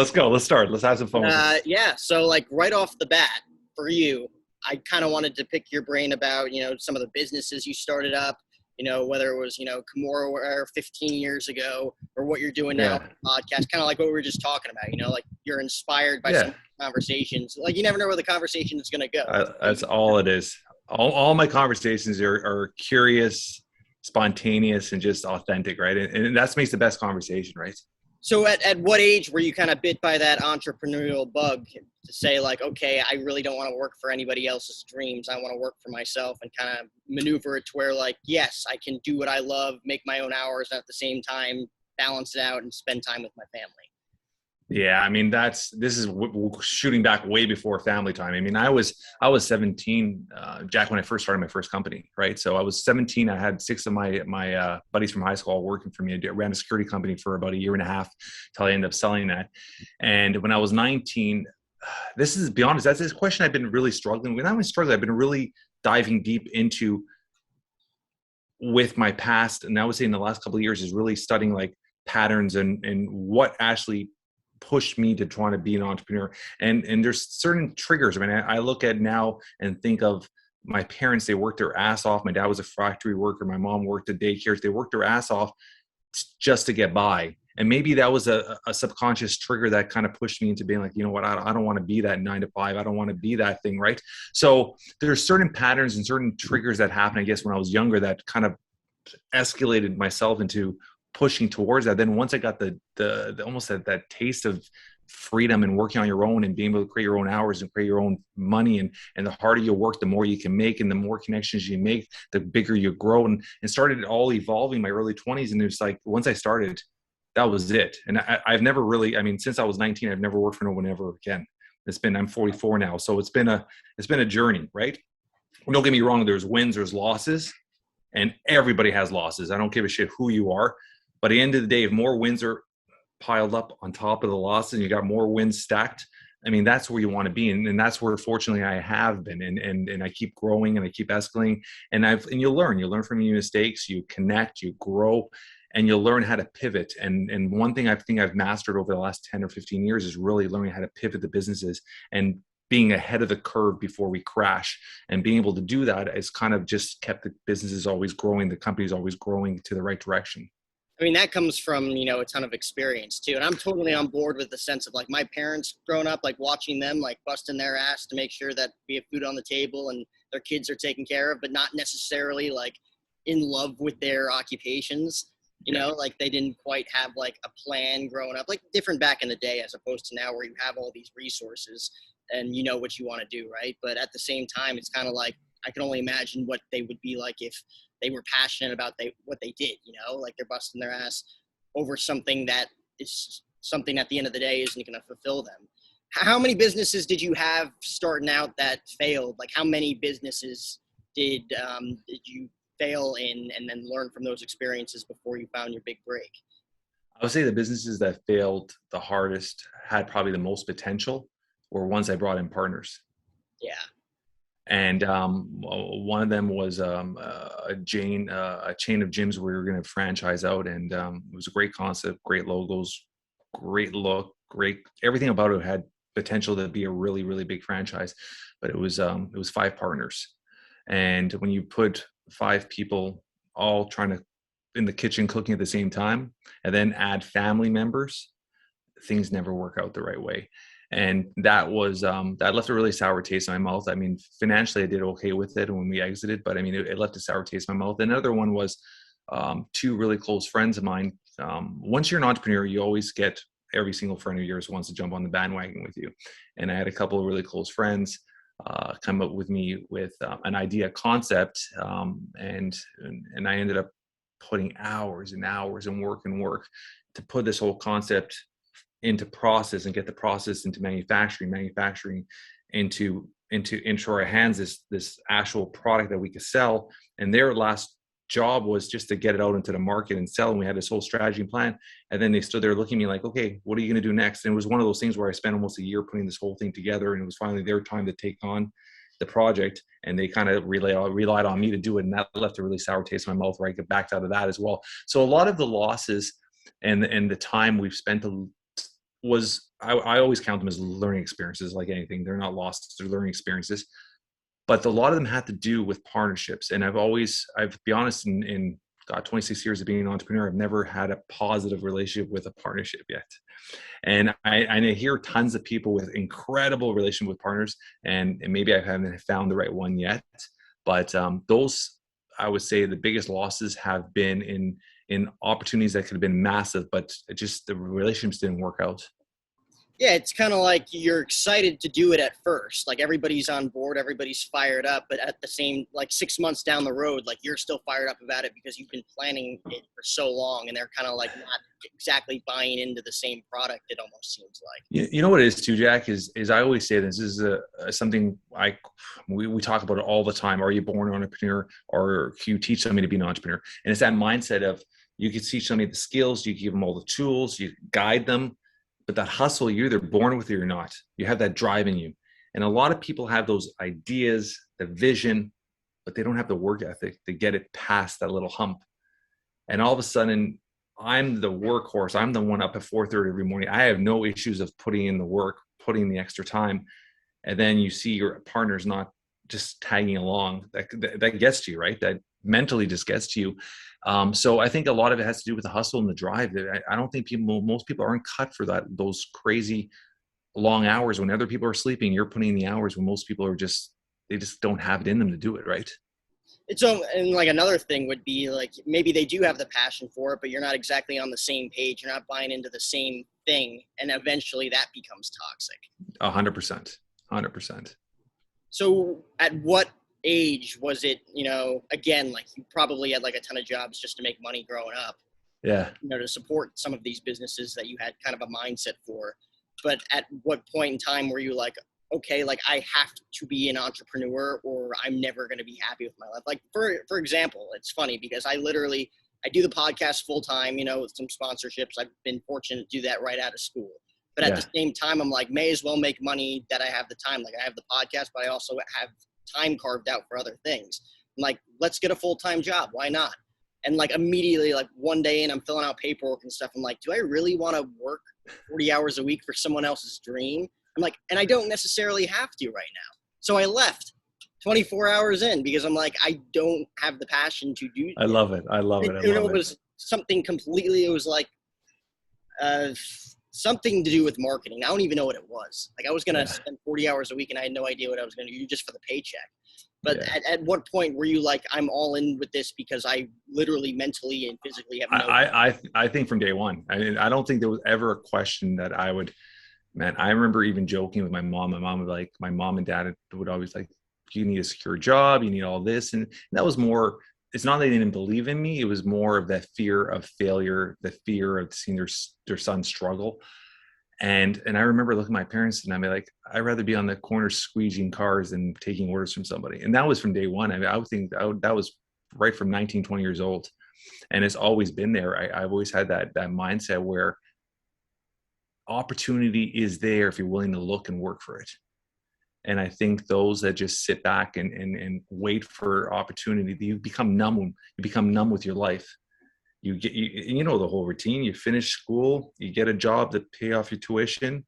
Let's go. Let's start. Let's have some fun with this. Yeah. So like right off the bat for you, I kind of wanted to pick your brain about, some of the businesses you started up, whether it was, Kimura 15 years ago or what you're doing now, Yeah. podcast, kind of like what we were just talking about, like you're inspired by Yeah. some conversations. Like you never know where the conversation is going to go. That's all it is. All my conversations are curious, spontaneous, and just authentic, right? And that makes the best conversation, right? So at what age were you kind of bit by that entrepreneurial bug to say like, okay, I really don't want to work for anybody else's dreams. I want to work for myself and kind of maneuver it to where like, yes, I can do what I love, make my own hours, and at the same time, balance it out and spend time with my family. Yeah, I mean this is shooting back way before family time. I mean, I was 17, Jack, when I first started my first company, right? So I was 17. I had six of my buddies from high school working for me. I ran a security company for about a year and a half till I ended up selling that. And when I was 19, this is, to be honest, that's this question I've been really struggling with. I've been really diving deep into with my past, and I would say in the last couple of years is really studying like patterns and what actually pushed me to try to be an entrepreneur. And there's certain triggers. I mean, I look at now and think of my parents. They worked their ass off. My dad was a factory worker. My mom worked at daycares. They worked their ass off just to get by. And maybe that was a subconscious trigger that kind of pushed me into being like, you know what, I don't want to be that 9 to 5. I don't want to be that thing, right? So there's certain patterns and certain triggers that happened, I guess, when I was younger that kind of escalated myself into pushing towards that. Then once I got the almost that taste of freedom and working on your own and being able to create your own hours and create your own money, and the harder you work, the more you can make, and the more connections you make, the bigger you grow, and started it all evolving in my early 20s. And it's like, once I started, that was it. And I've never really, I mean, since I was 19, I've never worked for no one ever again. I'm 44 now. So it's been a journey, right? Don't get me wrong. There's wins, there's losses, and everybody has losses. I don't give a shit who you are. But at the end of the day, if more wins are piled up on top of the losses and you got more wins stacked, I mean, that's where you want to be. And that's where, fortunately, I have been. And I keep growing and I keep escalating. And you learn from your mistakes, you connect, you grow, and you'll learn how to pivot. And one thing I think I've mastered over the last 10 or 15 years is really learning how to pivot the businesses and being ahead of the curve before we crash. And being able to do that has kind of just kept the businesses always growing, the companies always growing to the right direction. I mean, that comes from, a ton of experience too. And I'm totally on board with the sense of like my parents growing up, like watching them, like busting their ass to make sure that we have food on the table and their kids are taken care of, but not necessarily like in love with their occupations, like they didn't quite have like a plan growing up, like different back in the day, as opposed to now where you have all these resources and you know what you want to do. Right. But at the same time, it's kind of like, I can only imagine what they would be like if they were passionate about what they did, like they're busting their ass over something that is something at the end of the day isn't going to fulfill them. How many businesses did you have starting out that failed? Like how many businesses did you fail in and then learn from those experiences before you found your big break? I would say the businesses that failed the hardest, had probably the most potential, were ones I brought in partners. Yeah. And one of them was a chain of gyms we were going to franchise out, and it was a great concept, great logos, great look, great everything about it had potential to be a really, really big franchise. But it was 5 partners, and when you put 5 people all trying to in the kitchen cooking at the same time, and then add family members, things never work out the right way. And that was that left a really sour taste in my mouth. I mean, financially, I did okay with it when we exited, but I mean, it left a sour taste in my mouth. Another one was 2 really close friends of mine. Once you're an entrepreneur, you always get every single friend of yours wants to jump on the bandwagon with you. And I had a couple of really close friends come up with me with an idea, concept, and I ended up putting hours and hours and work to put this whole concept into process and get the process into manufacturing into our hands, this actual product that we could sell. And their last job was just to get it out into the market and sell. And we had this whole strategy and plan. And then they stood there looking at me like, okay, what are you going to do next? And it was one of those things where I spent almost a year putting this whole thing together. And it was finally their time to take on the project. And they kind of relied on me to do it. And that left a really sour taste in my mouth, where I backed out of that as well. So a lot of the losses and the time we've spent I always count them as learning experiences, like anything. They're not lost, they're learning experiences. But a lot of them had to do with partnerships. And I've be honest, in God, 26 years of being an entrepreneur, I've never had a positive relationship with a partnership yet. And I hear tons of people with incredible relation with partners, and maybe I haven't found the right one yet. But those, I would say, the biggest losses have been in opportunities that could have been massive, but it just the relationships didn't work out. Yeah, it's kind of like you're excited to do it at first. Like everybody's on board, everybody's fired up, but at the same, like 6 months down the road, like you're still fired up about it because you've been planning it for so long, and they're kind of like not exactly buying into the same product. It almost seems like. You know what it is too, Jack, is I always say this is something we talk about it all the time. Are you born an entrepreneur, or can you teach somebody to be an entrepreneur? And it's that mindset of, you can teach somebody the skills, you give them all the tools, you guide them, but that hustle, you're either born with it or not. You have that drive in you. And a lot of people have those ideas, the vision, but they don't have the work ethic to get it past that little hump. And all of a sudden, I'm the workhorse. I'm the one up at 4:30 every morning. I have no issues of putting in the work, putting in the extra time. And then you see your partner's not just tagging along. That gets to you, right? That mentally just gets to you. So I think a lot of it has to do with the hustle and the drive. I don't think most people aren't cut for that. Those crazy long hours when other people are sleeping, you're putting in the hours when most people they just don't have it in them to do it, right? And like another thing would be like maybe they do have the passion for it, but you're not exactly on the same page. You're not buying into the same thing, and eventually that becomes toxic. 100%, 100%. So at what age was it, again, like you probably had like a ton of jobs just to make money growing up, Yeah. to support some of these businesses that you had kind of a mindset for. But at what point in time were you like, okay, like I have to be an entrepreneur or I'm never going to be happy with my life? Like for example, it's funny because I do the podcast full time, with some sponsorships. I've been fortunate to do that right out of school. But at the same time, I'm like, may as well make money that I have the time. Like I have the podcast, but I also have time carved out for other things. I'm like, let's get a full-time job. Why not? And like immediately, like one day, and I'm filling out paperwork and stuff. I'm like, do I really want to work 40 hours a week for someone else's dream? I'm like, and I don't necessarily have to right now. So I left 24 hours in because I'm like, I don't have the passion to do that. I love it. I love it. It was something completely, it was like something to do with marketing. I don't even know what it was. Like I was going to spend 40 hours a week and I had no idea what I was going to do just for the paycheck. But at what point were you like, I'm all in with this because I literally mentally and physically have no. I think from day one. I don't think there was ever a question that I would. Man, I remember even joking with my mom. My mom and dad would always like, you need a secure job, you need all this. And that was more, it's not that they didn't believe in me. It was more of that fear of failure, the fear of seeing their son struggle. And I remember looking at my parents and I'd be like, I'd rather be on the corner squeegeeing cars than taking orders from somebody. And that was from day one. I would think that was right from 19, 20 years old. And it's always been there. I've always had that mindset where opportunity is there if you're willing to look and work for it. And I think those that just sit back and wait for opportunity, you become numb. You become numb with your life. You know the whole routine. You finish school, you get a job to pay off your tuition,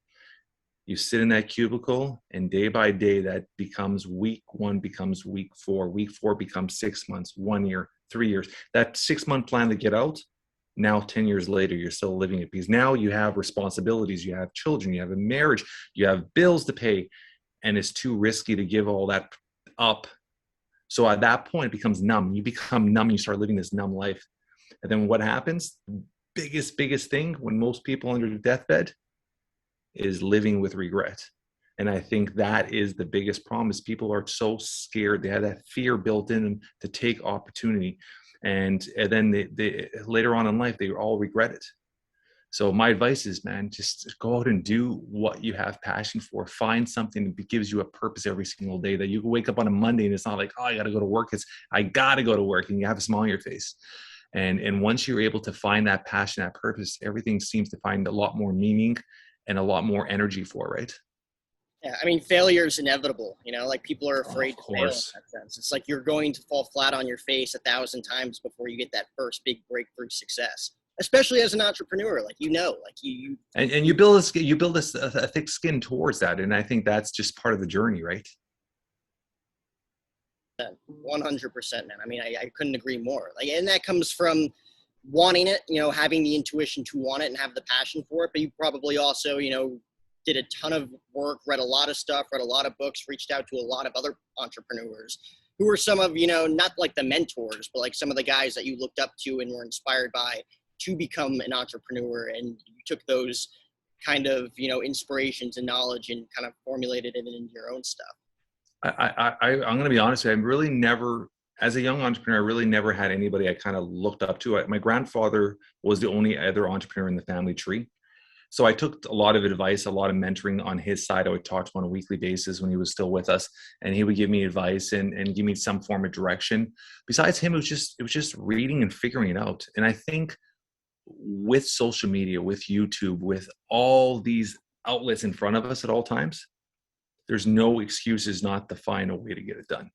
you sit in that cubicle, and day by day that becomes week 1 becomes week 4, week 4 becomes 6 months, 1 year, 3 years. That 6-month plan to get out, now 10 years later you're still living it because now you have responsibilities, you have children, you have a marriage, you have bills to pay, and it's too risky to give all that up. So at that point it becomes numb. You become numb, you start living this numb life. And then what happens? Biggest thing when most people under the deathbed is living with regret. And I think that is the biggest problem is people are so scared. They have that fear built in them to take opportunity. And then they later on in life, they all regret it. So my advice is, man, just go out and do what you have passion for. Find something that gives you a purpose every single day, that you can wake up on a Monday and it's not like, oh, I got to go to work. It's I got to go to work, and you have a smile on your face. And once you're able to find that passion, that purpose, everything seems to find a lot more meaning and a lot more energy for, right? Yeah, I mean, failure is inevitable. Like people are afraid to fail in that sense. It's like you're going to fall flat on your face 1,000 times before you get that first big breakthrough success. especially as an entrepreneur, like, like and you build a thick skin towards that. And I think that's just part of the journey, right? 100%, man. I mean, I couldn't agree more. Like, and that comes from wanting it, having the intuition to want it and have the passion for it. But you probably also, did a ton of work, read a lot of stuff, read a lot of books, reached out to a lot of other entrepreneurs who were some of, not like the mentors, but like some of the guys that you looked up to and were inspired by to become an entrepreneur. And you took those kind of, inspirations and knowledge and kind of formulated it into your own stuff. I'm going to be honest with you. I really never, as a young entrepreneur, I really never had anybody I kind of looked up to. My grandfather was the only other entrepreneur in the family tree. So I took a lot of advice, a lot of mentoring on his side. I would talk to him on a weekly basis when he was still with us, and he would give me advice and give me some form of direction. Besides him, it was just reading and figuring it out. And I think with social media, with YouTube, with all these outlets in front of us at all times, there's no excuses not to find a way to get it done.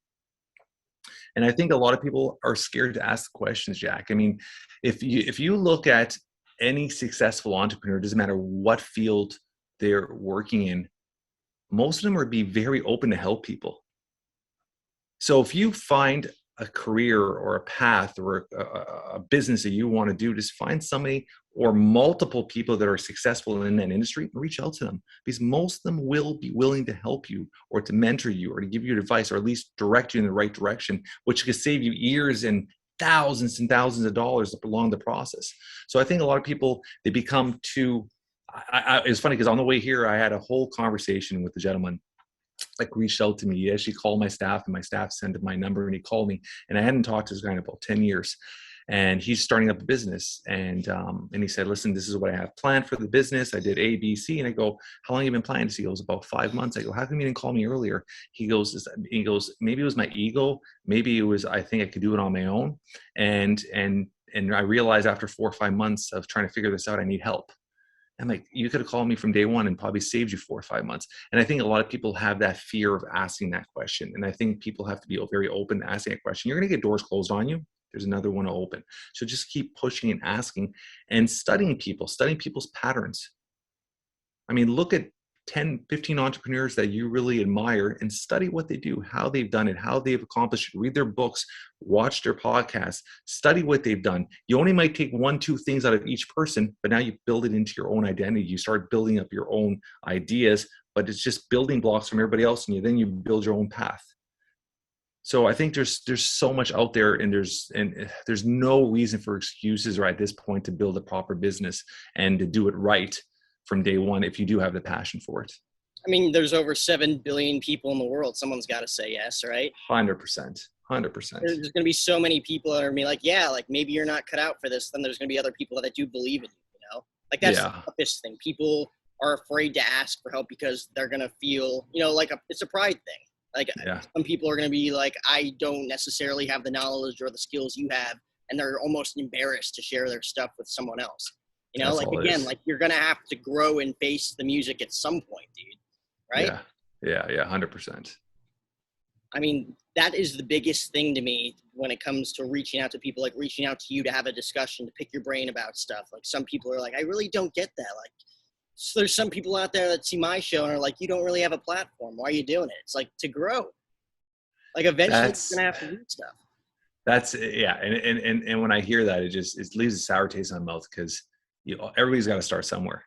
And I think a lot of people are scared to ask the questions, Jack. I mean, if you look at any successful entrepreneur, it doesn't matter what field they're working in, most of them would be very open to help people. So if you find a career or a path or a business that you want to do, just find somebody or multiple people that are successful in that industry and reach out to them, because most of them will be willing to help you or to mentor you or to give you advice or at least direct you in the right direction, which could save you years and thousands of dollars along the process. So I think a lot of people, they become too, it's funny because on the way here, I had a whole conversation with the gentleman, like reached out to me. He actually called my staff and my staff sent him my number and he called me, and I hadn't talked to this guy in about 10 years. And he's starting up a business. And he said, listen, this is what I have planned for the business. I did A, B, C. And I go, how long have you been planning this? He goes, about 5 months. I go, how come you didn't call me earlier? He goes, maybe it was my ego. Maybe it was, I think I could do it on my own. And I realized after 4 or 5 months of trying to figure this out, I need help. I'm like, you could have called me from day one and probably saved you 4 or 5 months. And I think a lot of people have that fear of asking that question. And I think people have to be very open to asking a question. You're going to get doors closed on you. There's another one to open. So just keep pushing and asking and studying people's patterns. I mean, look at 10, 15 entrepreneurs that you really admire and study what they do, how they've done it, how they've accomplished it. Read their books, watch their podcasts, study what they've done. You only might take 1, 2 things out of each person, but now you build it into your own identity. You start building up your own ideas, but it's just building blocks from everybody else, and then you build your own path. So I think there's so much out there, and there's no reason for excuses right at this point to build a proper business and to do it right from day one if you do have the passion for it. I mean, there's over 7 billion people in the world. Someone's got to say yes, right? 100%. There's going to be so many people that are going to be like, yeah, like maybe you're not cut out for this. Then there's going to be other people that do believe in you, Like that's the toughest thing. People are afraid to ask for help because they're going to feel, like it's a pride thing. Like some people are going to be like, I don't necessarily have the knowledge or the skills you have. And they're almost embarrassed to share their stuff with someone else. That's like, again, like you're going to have to grow and face the music at some point, dude. Right? Yeah. 100%. I mean, that is the biggest thing to me when it comes to reaching out to people, like reaching out to you to have a discussion, to pick your brain about stuff. Like some people are like, I really don't get that. Like, so there's some people out there that see my show and are like, you don't really have a platform. Why are you doing it? It's like to grow. Like eventually you're going to have to do stuff. And when I hear that, it leaves a sour taste in my mouth because everybody's got to start somewhere.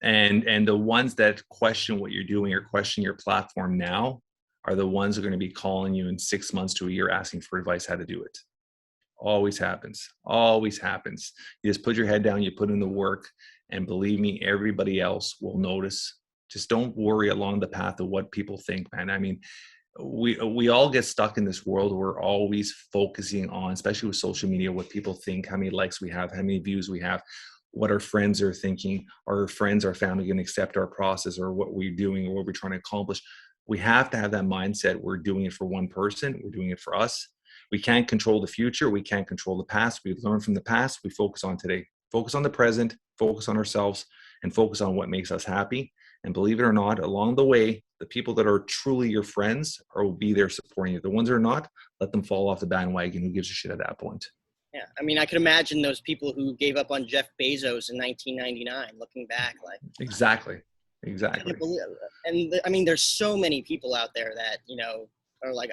And the ones that question what you're doing or question your platform now are the ones who are going to be calling you in 6 months to a year asking for advice how to do it. Always happens. You just put your head down, you put in the work, and believe me, everybody else will notice. Just don't worry along the path of what people think, man. I mean, we all get stuck in this world. We're always focusing on, especially with social media, what people think, how many likes we have, how many views we have, what our friends are thinking. Are our friends, our family going to accept our process or what we're doing or what we're trying to accomplish? We have to have that mindset. We're doing it for one person. We're doing it for us. We can't control the future. We can't control the past. We've learned from the past. We focus on today. Focus on the present. Focus on ourselves and focus on what makes us happy. And believe it or not, along the way, the people that are truly your friends will be there supporting you. The ones that are not, let them fall off the bandwagon. Who gives a shit at that point? Yeah, I mean, I could imagine those people who gave up on Jeff Bezos in 1999, looking back, like, Exactly. I Exactly. can't believe. And I mean, there's so many people out there that are like,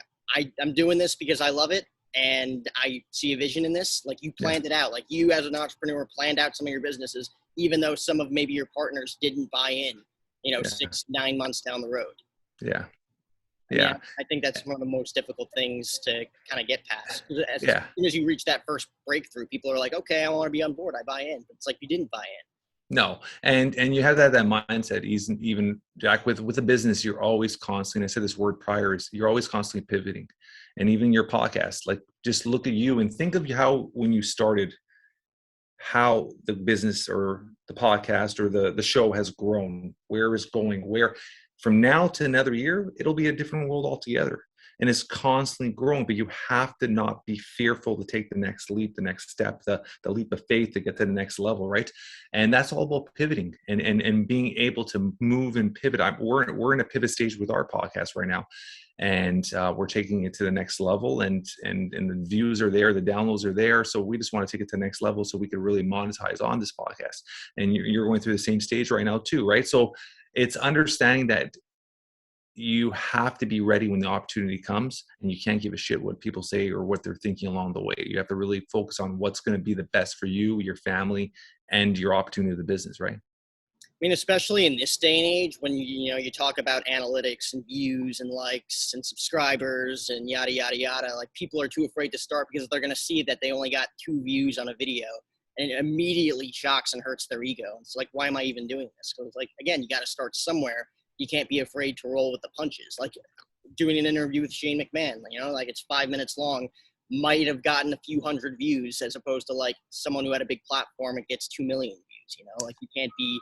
I'm doing this because I love it, and I see a vision in this. Like, you Yeah. planned it out. Like, you as an entrepreneur planned out some of your businesses, even though some of maybe your partners didn't buy in. Yeah. 6-9 months down the road. Yeah. I mean, Yeah. I think that's one of the most difficult things to kind of get past. 'Cause as Yeah. soon as you reach that first breakthrough, people are like, okay, I want to be on board. I buy in. But it's like you didn't buy in. No, and you have that mindset. Even Jack, with a business, you're always constantly. I said this word prior, is you're always constantly pivoting, and even your podcast. Like, just look at you and think of how when you started, how the business or the podcast or the show has grown, where it's going, where from now to another year, it'll be a different world altogether. And it's constantly growing, but you have to not be fearful to take the next leap, the next step, the leap of faith to get to the next level, right? And that's all about pivoting and being able to move and pivot. We're in a pivot stage with our podcast right now, and we're taking it to the next level. And the views are there, the downloads are there. So we just want to take it to the next level so we could really monetize on this podcast. And you're going through the same stage right now too, right? So it's understanding that you have to be ready when the opportunity comes, and you can't give a shit what people say or what they're thinking along the way. You have to really focus on what's going to be the best for you, your family, and your opportunity of the business, right? I mean, especially in this day and age, when you talk about analytics and views and likes and subscribers and yada yada yada, like, people are too afraid to start because they're going to see that they only got 2 views on a video, and it immediately shocks and hurts their ego. It's like, why am I even doing this? Because, like, again, you got to start somewhere. You can't be afraid to roll with the punches. Like, doing an interview with Shane McMahon, like, it's 5 minutes long, might have gotten a few hundred views, as opposed to like someone who had a big platform and gets 2 million views. Like, you can't be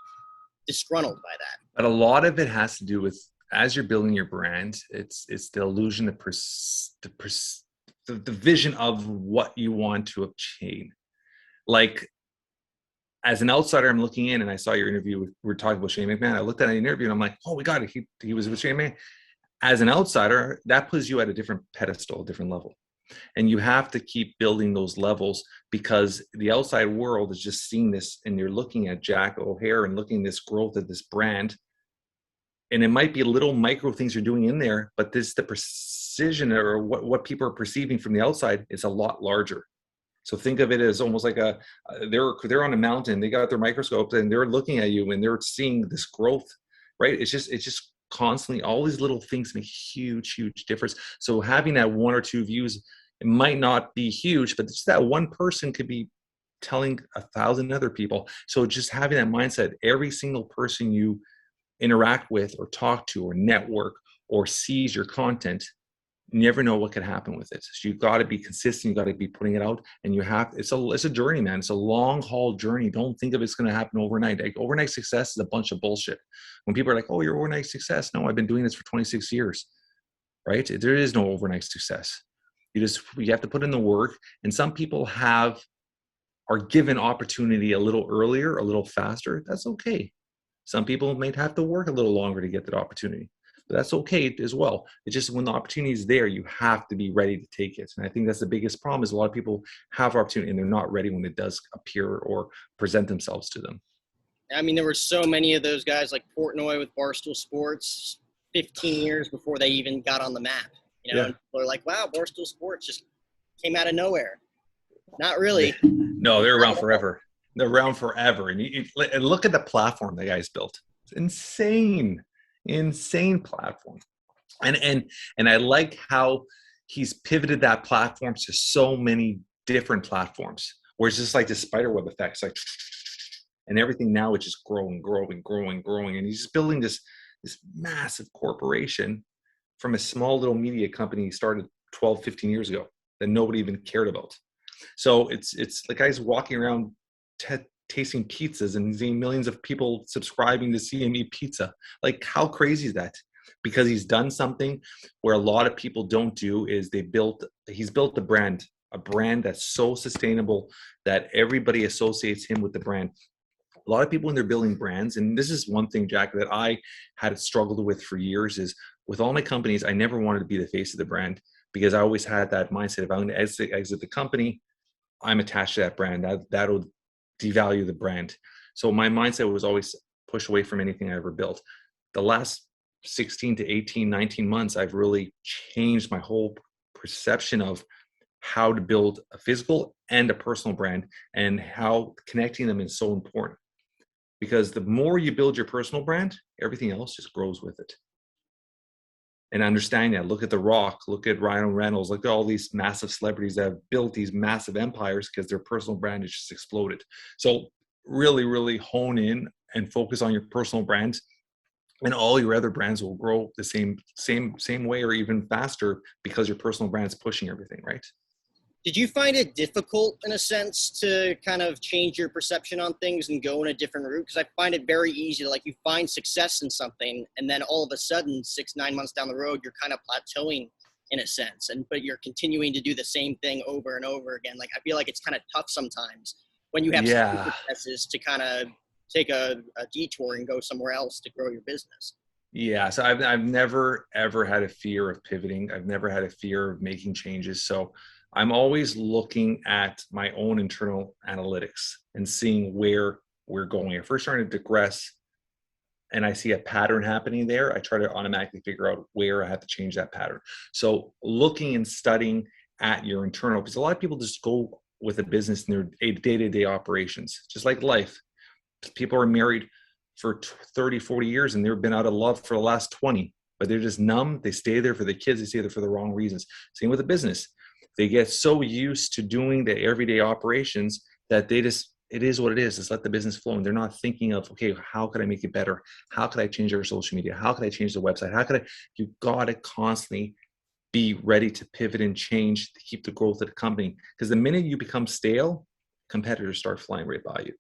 disgruntled by that. But a lot of it has to do with, as you're building your brand, it's the illusion, the vision of what you want to obtain. Like, as an outsider, I'm looking in and I saw your interview. We're talking about Shane McMahon. I looked at an interview and I'm like, oh, we got it. He was with Shane McMahon. As an outsider, that puts you at a different pedestal, a different level. And you have to keep building those levels, because the outside world is just seeing this, and you're looking at Jack O'Hare and looking at this growth of this brand. And it might be little micro things you're doing in there, but this, the precision or what people are perceiving from the outside is a lot larger. So think of it as almost like they're on a mountain, they got their microscope and they're looking at you and they're seeing this growth, right? It's just constantly, all these little things make huge difference. So having that 1 or 2 views, it might not be huge, but just that one person could be telling 1,000 other people. So just having that mindset, every single person you interact with or talk to or network or sees your content, you never know what could happen with it. So you've got to be consistent. You got to be putting it out, and it's a journey, man. It's a long haul journey. Don't think of it's going to happen overnight. Like, overnight success is a bunch of bullshit. When people are like, "Oh, you're overnight success," no, I've been doing this for 26 years, right? There is no overnight success. You have to put in the work, and some people are given opportunity a little earlier, a little faster. That's okay. Some people might have to work a little longer to get that opportunity. But that's okay as well. It's just when the opportunity is there, you have to be ready to take it. And I think that's the biggest problem, is a lot of people have opportunity and they're not ready when it does appear or present themselves to them. I mean, there were so many of those guys like Portnoy with Barstool Sports 15 years before they even got on the map. Yeah. And people are like, wow, Barstool Sports just came out of nowhere. Not really. No, they're around forever. They're around forever. And look at the platform the guys built. It's insane platform. And I like how he's pivoted that platform to so many different platforms, where it's just like the spider web effect. It's like, and everything now is just growing. And he's just building this massive corporation from a small little media company he started 12, 15 years ago that nobody even cared about. So it's the guy's walking around tasting pizzas and seeing millions of people subscribing to see him eat pizza. Like, how crazy is that? Because he's done something where a lot of people don't do, is he's built a brand that's so sustainable that everybody associates him with the brand. A lot of people, when they're building brands, and this is one thing, Jack, that I had struggled with for years, is with all my companies, I never wanted to be the face of the brand, because I always had that mindset, if I'm going to exit the company, I'm attached to that brand. That'll devalue the brand. So my mindset was always push away from anything I ever built. The last 16 to 18, 19 months, I've really changed my whole perception of how to build a physical and a personal brand, and how connecting them is so important. Because the more you build your personal brand, everything else just grows with it. And understanding that, look at The Rock, look at Ryan Reynolds, look at all these massive celebrities that have built these massive empires because their personal brand has just exploded. So really, really hone in and focus on your personal brand, and all your other brands will grow the same way or even faster because your personal brand is pushing everything, right? Did you find it difficult in a sense to kind of change your perception on things and go in a different route? Because I find it very easy to, like, you find success in something and then all of a sudden 6-9 months down the road, you're kind of plateauing in a sense, but you're continuing to do the same thing over and over again. Like, I feel like it's kind of tough sometimes when you have some Yeah. successes to kind of take a detour and go somewhere else to grow your business. Yeah. So I've never ever had a fear of pivoting. I've never had a fear of making changes. So I'm always looking at my own internal analytics and seeing where we're going. If we're starting to digress and I see a pattern happening there, I try to automatically figure out where I have to change that pattern. So looking and studying at your internal, because a lot of people just go with a business in their day-to-day operations, just like life. People are married for 30, 40 years and they've been out of love for the last 20, but they're just numb. They stay there for the kids. They stay there for the wrong reasons. Same with a business. They get so used to doing the everyday operations that they just, it is what it is. Just let the business flow. And they're not thinking of, okay, how could I make it better? How could I change our social media? How could I change the website? How could I, you got to constantly be ready to pivot and change to keep the growth of the company. Because the minute you become stale, competitors start flying right by you.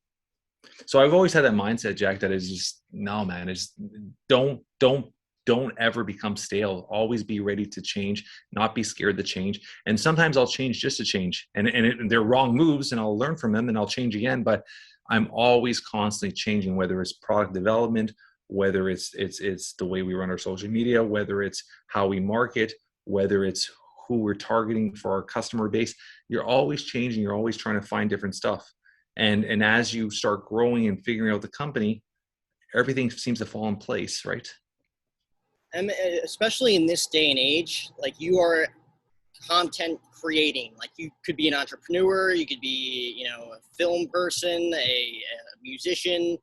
So I've always had that mindset, Jack, that is just, no, man, it's don't ever become stale. Always be ready to change, not be scared to change. And sometimes I'll change just to change, and they're wrong moves, and I'll learn from them, and I'll change again. But I'm always constantly changing, whether it's product development, whether it's the way we run our social media, whether it's how we market, whether it's who we're targeting for our customer base. You're always changing. You're always trying to find different stuff. And as you start growing and figuring out the company, everything seems to fall in place, right? And especially in this day and age, like, you are content creating. Like, you could be an entrepreneur, you could be, a film person, a musician,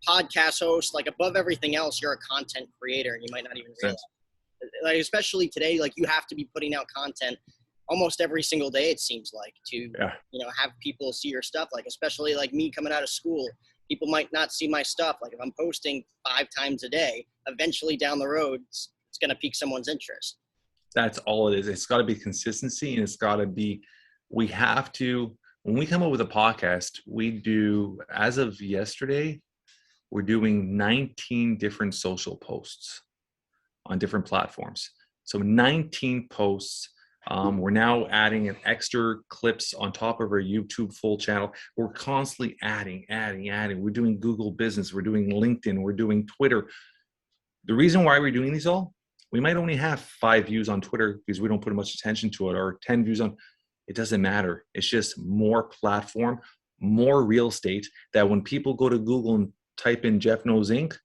podcast host. Like, above everything else, you're a content creator, and you might not even realize. Like, especially today, like, you have to be putting out content almost every single day, it seems like, to have people see your stuff. Like, especially like me coming out of school, people might not see my stuff. Like, if I'm posting 5 times a day, eventually down the road, it's going to pique someone's interest. That's all it is. It's got to be consistency, and it's got to be, we have to, when we come up with a podcast, we do, as of yesterday, we're doing 19 different social posts on different platforms. So 19 posts. We're now adding an extra clips on top of our YouTube full channel. We're constantly adding. We're doing Google Business. We're doing LinkedIn. We're doing Twitter. The reason why we're doing these all, we might only have 5 views on Twitter because we don't put much attention to it, or 10 views on, it doesn't matter. It's just more platform, more real estate, that when people go to Google and type in Jeff Knows Inc.,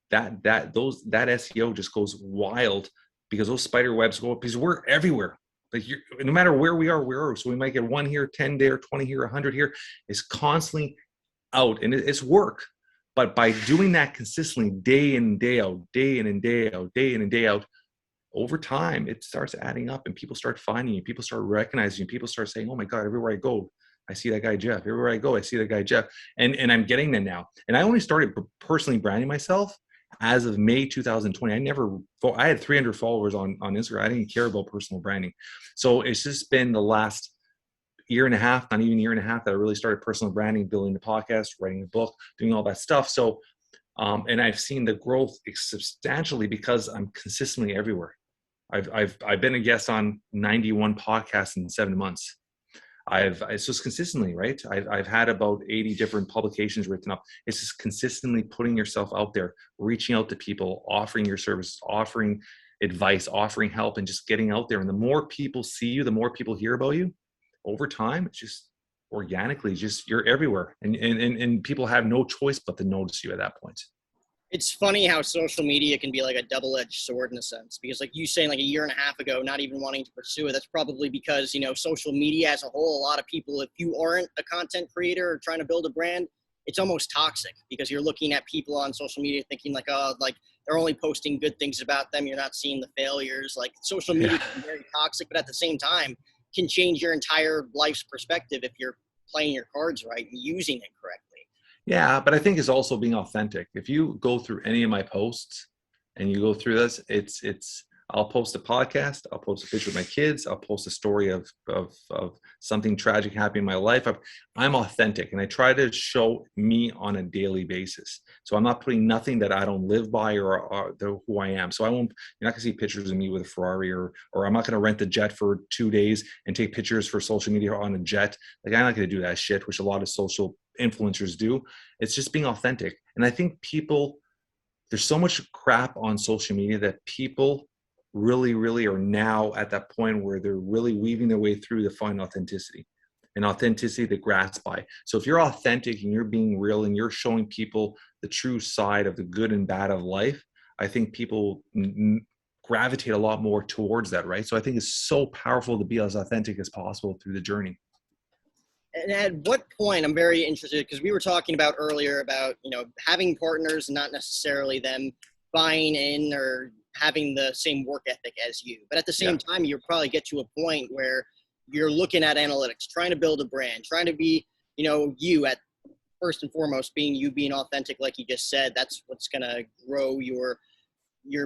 that SEO just goes wild, because those spider webs go up, because we're everywhere. Like, no matter where we are. So we might get 1 here, 10 there, 20 here, 100 here. It's constantly out, and it's work. But by doing that consistently, day in and day out, day in and day out, day in and day out, over time, it starts adding up, and people start finding you. People start recognizing you. People start saying, oh my God, everywhere I go, I see that guy Jeff. Everywhere I go, I see that guy Jeff. And I'm getting that now. And I only started personally branding myself as of May 2020. I had 300 followers on Instagram. I didn't care about personal branding. So it's just been the last year and a half, not even a year and a half, that I really started personal branding, building the podcast, writing the book, doing all that stuff. So, and I've seen the growth substantially because I'm consistently everywhere. I've been a guest on 91 podcasts in 7 months. It's just consistently, right? I've had about 80 different publications written up. It's just consistently putting yourself out there, reaching out to people, offering your service, offering advice, offering help, and just getting out there. And the more people see you, the more people hear about you, over time, it's just organically, just you're everywhere, and people have no choice but to notice you at that point. It's funny how social media can be like a double-edged sword in a sense, because like you saying like a year and a half ago, not even wanting to pursue it, that's probably because, you know, social media as a whole, a lot of people, if you aren't a content creator or trying to build a brand, it's almost toxic because you're looking at people on social media thinking like, oh, like they're only posting good things about them. You're not seeing the failures. Like social media Yeah. can be very toxic, but at the same time can change your entire life's perspective if you're playing your cards right and using it correctly. Yeah, but I think it's also being authentic. If you go through any of my posts and you go through this, it's I'll post a podcast, I'll post a picture of my kids, I'll post a story of something tragic happening in my life. I'm authentic, and I try to show me on a daily basis. So I'm not putting nothing that I don't live by or who I am. So I won't. You're not gonna see pictures of me with a Ferrari, or I'm not gonna rent a jet for 2 days and take pictures for social media on a jet. Like, I'm not gonna do that shit, which a lot of social influencers do. It's just being authentic. And I think there's so much crap on social media that people really are now at that point where they're really weaving their way through to find authenticity, and authenticity to grasp by. So if you're authentic and you're being real and you're showing people the true side of the good and bad of life, I think people gravitate a lot more towards that, right? So I think it's so powerful to be as authentic as possible through the journey. And at what point, I'm very interested, because we were talking about earlier about, you know, having partners, not necessarily them buying in or having the same work ethic as you. But at the same time, you'll probably get to a point where you're looking at analytics, trying to build a brand, trying to be, you know, you at first and foremost, being you, being authentic, like you just said. That's what's going to grow your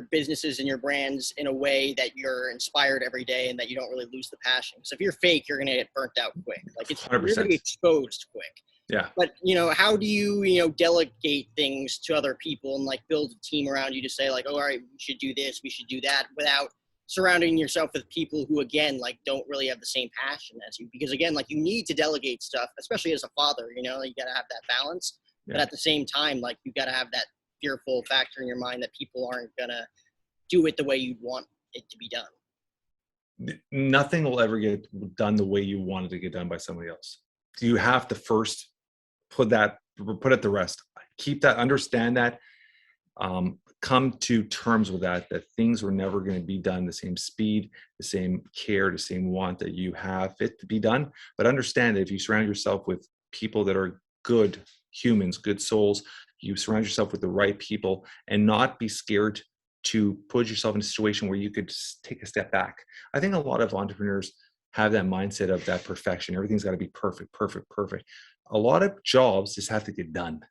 businesses and your brands in a way that you're inspired every day and that you don't really lose the passion. So if you're fake, you're going to get burnt out quick. Like you're going to be exposed quick. Yeah. But, you know, how do you, you know, delegate things to other people and like build a team around you to say like, oh, all right, we should do this, we should do that, without surrounding yourself with people who, again, like don't really have the same passion as you? Because again, like you need to delegate stuff, especially as a father, you know, you got to have that balance. Yeah. But at the same time, like you got to have that fearful factor in your mind that people aren't gonna do it the way you'd want it to be done. Nothing will ever get done the way you want it to get done by somebody else. You have to first put it to rest. Keep that, understand that, come to terms with that things were never going to be done the same speed, the same care, the same want that you have it to be done. But understand that if you surround yourself with people that are good humans, good souls, you surround yourself with the right people, and not be scared to put yourself in a situation where you could take a step back. I think a lot of entrepreneurs have that mindset of that perfection. Everything's got to be perfect. A lot of jobs just have to get done.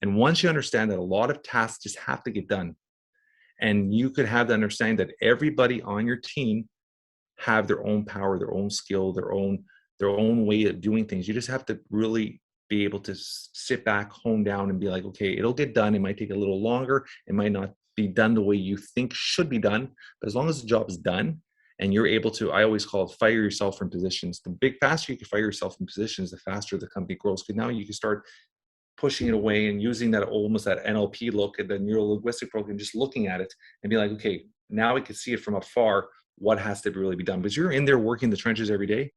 And once you understand that a lot of tasks just have to get done, and you could have the understanding that everybody on your team have their own power, their own skill, their own way of doing things. You just have to really be able to sit back, hone down, and be like, okay, it'll get done. It might take a little longer. It might not be done the way you think should be done. But as long as the job is done and you're able to, I always call it fire yourself from positions. The faster you can fire yourself from positions, the faster the company grows. Because now you can start pushing it away and using that almost that NLP look at the neuro-linguistic program, just looking at it and be like, okay, now we can see it from afar, what has to really be done. Because you're in there working the trenches every day,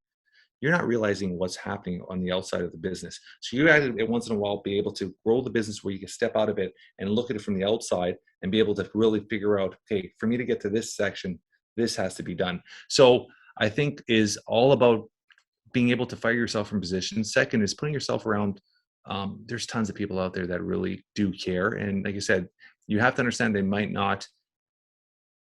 you're not realizing what's happening on the outside of the business. So you have to, once in a while, be able to grow the business where you can step out of it and look at it from the outside and be able to really figure out, okay, for me to get to this section, this has to be done. So I think is all about being able to fire yourself from positions. Second is putting yourself around, there's tons of people out there that really do care. And like I said, you have to understand they might not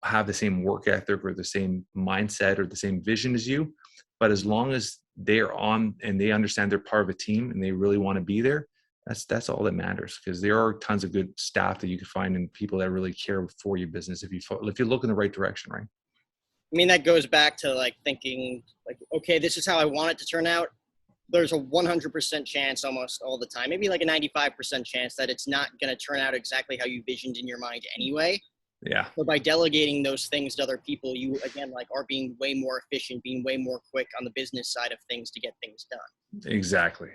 have the same work ethic or the same mindset or the same vision as you. But as long as they're on and they understand they're part of a team and they really want to be there, that's all that matters. Because there are tons of good staff that you can find and people that really care for your business if you look in the right direction, right? I mean, that goes back to like thinking like, okay, this is how I want it to turn out. There's a 100% chance almost all the time, maybe like a 95% chance that it's not going to turn out exactly how you visioned in your mind anyway. Yeah. So by delegating those things to other people, you again like are being way more efficient, being way more quick on the business side of things to get things done. Exactly.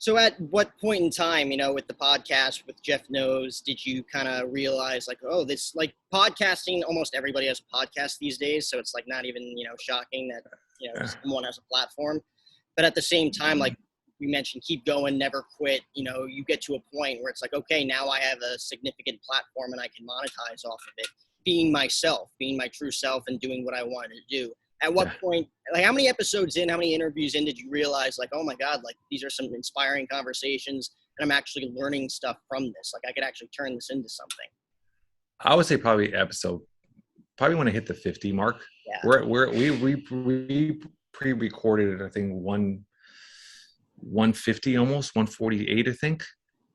So at what point in time, with the podcast with Jeff Knows, did you kind of realize like, oh, this like podcasting, almost everybody has a podcast these days. So it's like not even, shocking that, Yeah. someone has a platform. But at the same time, like you mentioned, keep going, never quit. You get to a point where it's like, okay, now I have a significant platform and I can monetize off of it. Being myself, being my true self and doing what I wanted to do. At what Yeah. point, like how many episodes in, how many interviews in did you realize like, oh my God, like these are some inspiring conversations and I'm actually learning stuff from this. Like I could actually turn this into something. I would say probably when I hit the 50 mark. Yeah. We pre-recorded, I think 150, almost 148, I think.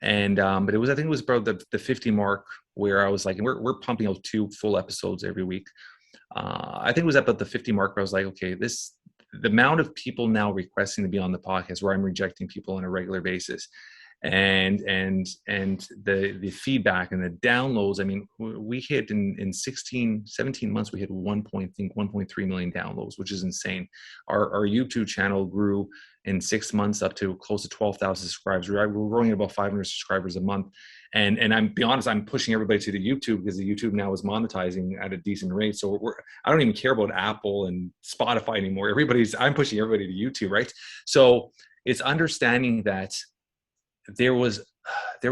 And but I think it was about the 50 mark where I was like, we're pumping out 2 full episodes every week. I think it was about the 50 mark where I was like, okay, the amount of people now requesting to be on the podcast, where I'm rejecting people on a regular basis, and the feedback and the downloads. I mean, we hit in 17 months, we hit 1.3 million downloads, which is insane. Our YouTube channel grew in 6 months up to close to 12,000 subscribers. We're growing at about 500 subscribers a month. And I'm be honest, I'm pushing everybody to the YouTube because the YouTube now is monetizing at a decent rate. So I don't even care about Apple and Spotify anymore. I'm pushing everybody to YouTube, right? So it's understanding that there was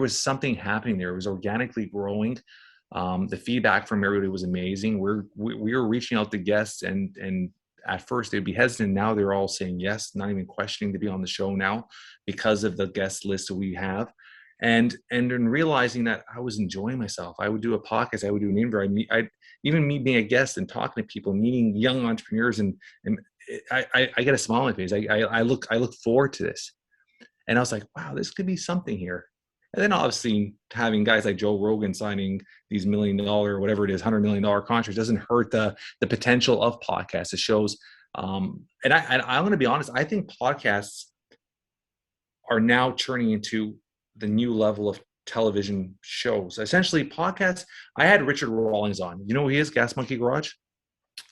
something happening there. It was organically growing. The feedback from everybody was amazing. We were reaching out to guests, and at first they'd be hesitant. Now they're all saying yes, not even questioning to be on the show now because of the guest list that we have. And in realizing that I was enjoying myself, I would do a podcast, I would do an interview. Even me being a guest and talking to people, meeting young entrepreneurs, and I get a smile on my face. I look forward to this. And I was like, wow, this could be something here. And then obviously having guys like Joe Rogan signing these $1 million, whatever it is, $100 million contracts doesn't hurt the potential of podcasts. It shows. And I'm going to be honest, I think podcasts are now turning into the new level of television shows. Essentially podcasts. I had Richard Rawlings on, you know who he is, Gas Monkey Garage.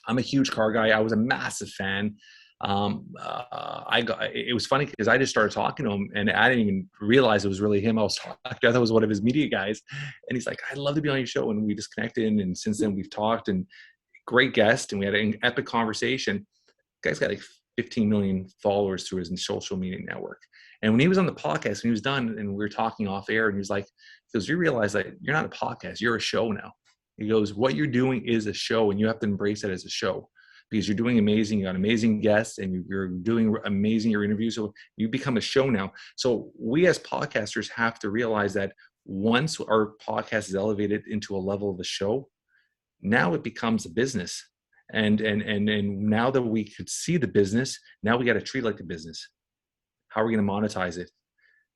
I'm a huge car guy. I was a massive fan. It was funny because I just started talking to him and I didn't even realize it was really him I was talking to. I thought it was one of his media guys. And he's like, I'd love to be on your show. And we just connected. And since then we've talked, and great guest. And we had an epic conversation. The guy's got like 15 million followers through his social media network. And when he was on the podcast, when he was done and we were talking off air, and he was like, you realize that you're not a podcast, you're a show now. He goes, what you're doing is a show, and you have to embrace it as a show because you're doing amazing. You got amazing guests, and you're doing amazing your interviews. So you become a show now. So we as podcasters have to realize that once our podcast is elevated into a level of a show, now it becomes a business. And now that we could see the business, now we got to treat it like a business. How are we going to monetize it?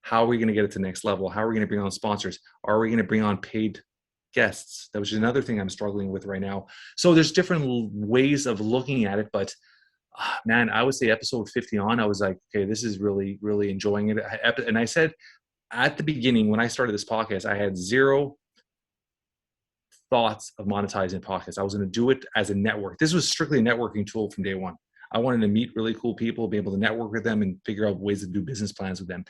How are we going to get it to the next level? How are we going to bring on sponsors? Are we going to bring on paid guests? That was another thing I'm struggling with right now. So there's different ways of looking at it, but man, I would say episode 50 on, I was like, okay, this is really, really enjoying it. And I said at the beginning, when I started this podcast, I had zero thoughts of monetizing podcasts. I was going to do it as a network. This was strictly a networking tool from day one. I wanted to meet really cool people, be able to network with them and figure out ways to do business plans with them.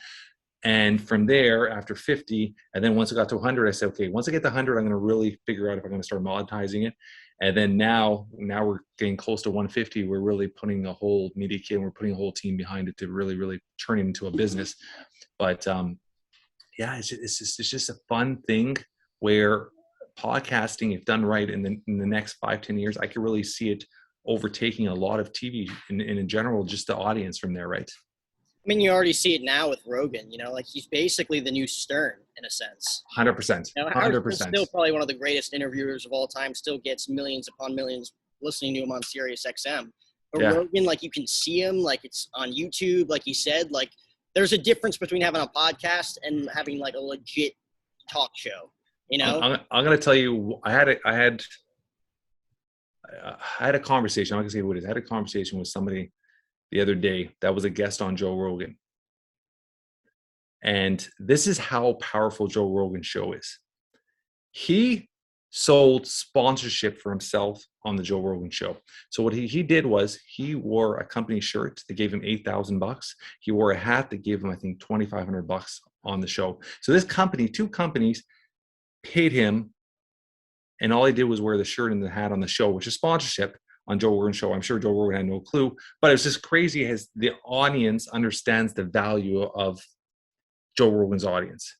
And from there, after 50, and then once I got to 100, I said, okay, once I get to 100, I'm going to really figure out if I'm going to start monetizing it. And then now we're getting close to 150. We're really putting a whole media kit and we're putting a whole team behind it to really, really turn it into a business. But yeah, it's just a fun thing where podcasting, if done right in the next 5-10 years, I could really see it overtaking a lot of TV in general, just the audience from there, right? I mean, you already see it now with Rogan, like he's basically the new Stern in a sense. 100%. 100%. Still probably one of the greatest interviewers of all time, still gets millions upon millions listening to him on Sirius XM. But yeah. Rogan, like you can see him, like it's on YouTube, like he said, like there's a difference between having a podcast and having like a legit talk show, I'm going to tell you, I had a conversation. I'm not going to say who it is. I had a conversation with somebody the other day that was a guest on Joe Rogan. And this is how powerful Joe Rogan's show is. He sold sponsorship for himself on the Joe Rogan show. So what he did was he wore a company shirt that gave him $8,000. He wore a hat that gave him, I think, $2,500 on the show. So this company, two companies, paid him, and all he did was wear the shirt and the hat on the show, which is sponsorship on Joe Rogan's show. I'm sure Joe Rogan had no clue, but it was just crazy as the audience understands the value of Joe Rogan's audience.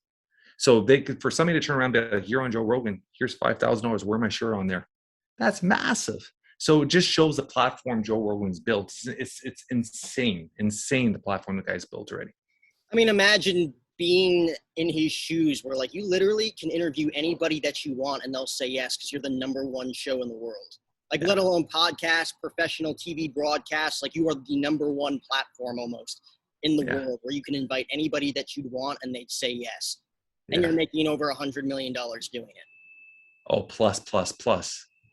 So they could, for somebody to turn around and be like, you're on Joe Rogan, here's $5,000, wear my shirt on there. That's massive. So it just shows the platform Joe Rogan's built. It's insane the platform the guy's built already. I mean, imagine being in his shoes where like you literally can interview anybody that you want and they'll say yes because you're the number one show in the world. Like, let alone podcasts, professional TV broadcasts, like you are the number one platform almost in the world where you can invite anybody that you'd want and they'd say yes. And you're making over $100 million doing it. Oh, plus.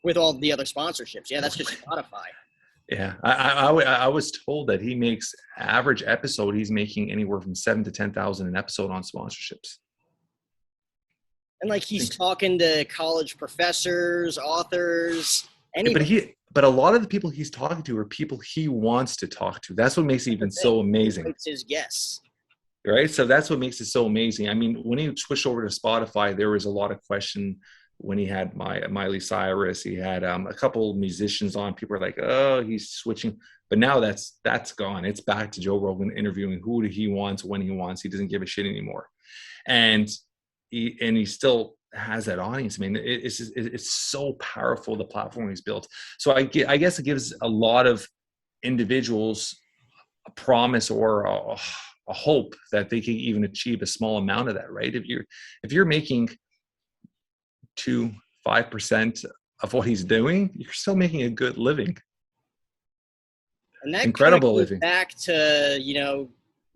With all the other sponsorships. Yeah, that's just Spotify. Yeah, I was told that he makes average episode. He's making anywhere from $7,000 to $10,000 an episode on sponsorships. And like he's talking to college professors, authors, anybody. Yeah, but a lot of the people he's talking to are people he wants to talk to. That's what makes it even so amazing. It's his guess. Right, so that's what makes it so amazing. I mean, when he switched over to Spotify, there was a lot of question. When he had Miley Cyrus, he had a couple musicians on. People are like, "Oh, he's switching," but now that's gone. It's back to Joe Rogan interviewing who he wants, when he wants. He doesn't give a shit anymore, and he still has that audience. I mean, it's so powerful, the platform he's built. So I guess it gives a lot of individuals a promise or a hope that they can even achieve a small amount of that, right? If you're making 5% of what he's doing, you're still making a good living. And that incredible living. Back to,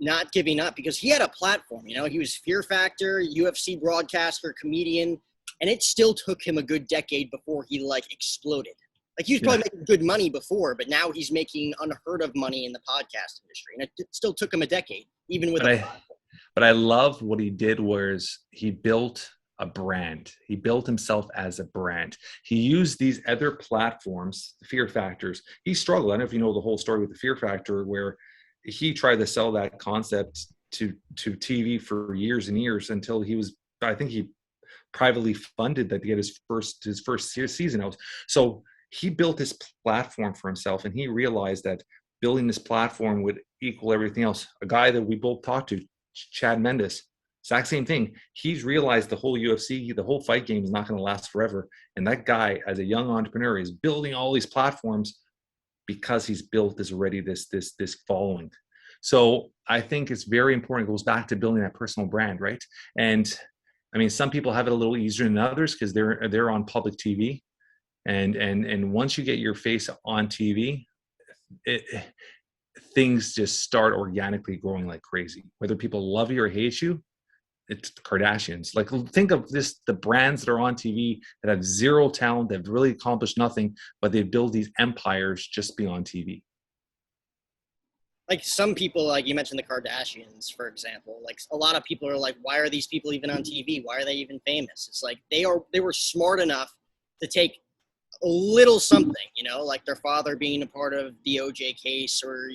not giving up, because he had a platform, he was Fear Factor, UFC broadcaster, comedian, and it still took him a good decade before he exploded. Like he was probably making good money before, but now he's making unheard of money in the podcast industry. And it still took him a decade, even with But I love what he did was he built a brand. He built himself as a brand. He used these other platforms, Fear Factors. He struggled. I don't know if you know the whole story with the Fear Factor, where he tried to sell that concept to TV for years and years until I think he privately funded that to get his first season out. So he built this platform for himself, and he realized that building this platform would equal everything else. A guy that we both talked to, Chad Mendes, exact same thing. He's realized the whole UFC, the whole fight game is not going to last forever. And that guy, as a young entrepreneur, is building all these platforms because he's built this following. So I think it's very important. It goes back to building that personal brand, right? And I mean, some people have it a little easier than others because they're on public TV. And once you get your face on TV, things just start organically growing like crazy. Whether people love you or hate you, it's the Kardashians. Like, think of the brands that are on TV that have zero talent, they've really accomplished nothing, but they build these empires just being on TV. Like some people, like you mentioned the Kardashians, for example, like a lot of people are like, why are these people even on TV? Why are they even famous? It's like they were smart enough to take a little something, like their father being a part of the OJ case or,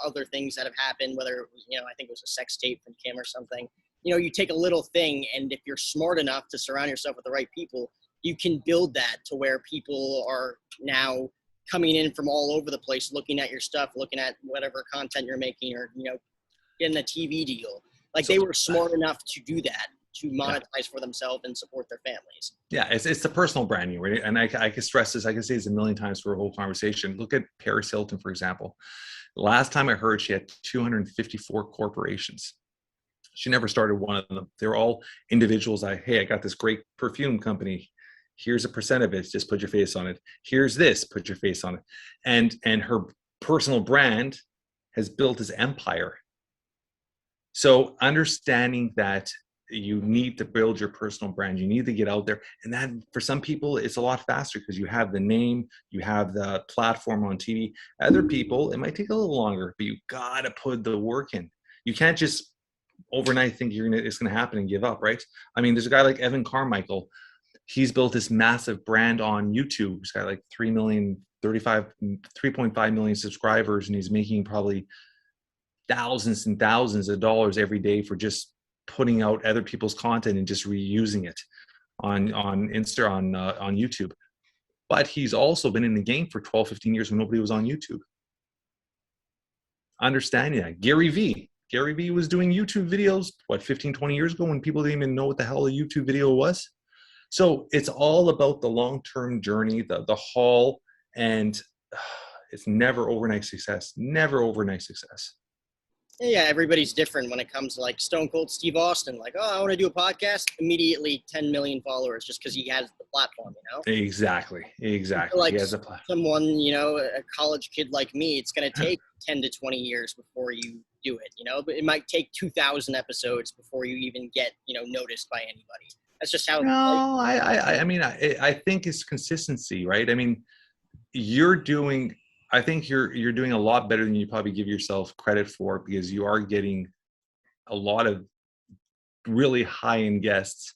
other things that have happened, whether it was, I think it was a sex tape from Kim or something. You take a little thing, and if you're smart enough to surround yourself with the right people, you can build that to where people are now coming in from all over the place, looking at your stuff, looking at whatever content you're making, or, getting a TV deal. Like they were smart enough to do that, to monetize for themselves and support their families. Yeah, it's the personal branding, right? And I can stress this, I can say this a million times for a whole conversation. Look at Paris Hilton, for example. Last time I heard, she had 254 corporations. She never started one of them. They're all individuals. Hey, I got this great perfume company. Here's a percent of it. Just put your face on it. Here's this. Put your face on it. And her personal brand has built this empire. So understanding that you need to build your personal brand, you need to get out there. And that for some people, it's a lot faster because you have the name, you have the platform on TV. Other people, it might take a little longer, but you got to put the work in. You can't just overnight think it's going to happen and give up, right? I mean, there's a guy like Evan Carmichael. He's built this massive brand on YouTube. He's got like 3.5 million subscribers, and he's making probably thousands and thousands of dollars every day for just putting out other people's content and just reusing it on Insta, on YouTube. But he's also been in the game for 12, 15 years when nobody was on YouTube. Understanding that. Gary Vee was doing YouTube videos, 15, 20 years ago when people didn't even know what the hell a YouTube video was. So it's all about the long-term journey, the haul, and it's never overnight success. Never overnight success. Yeah, everybody's different when it comes to like Stone Cold Steve Austin. Like, oh, I want to do a podcast. Immediately 10 million followers just because he has the platform, you know? Exactly. Like he has a platform. Someone, you know, a college kid like me, it's going to take 10 to 20 years before you do it, you know? But it might take 2,000 episodes before you even get, you know, noticed by anybody. That's just how. No, I think it's consistency, right? I mean, I think you're doing a lot better than you probably give yourself credit for, because you are getting a lot of really high-end guests,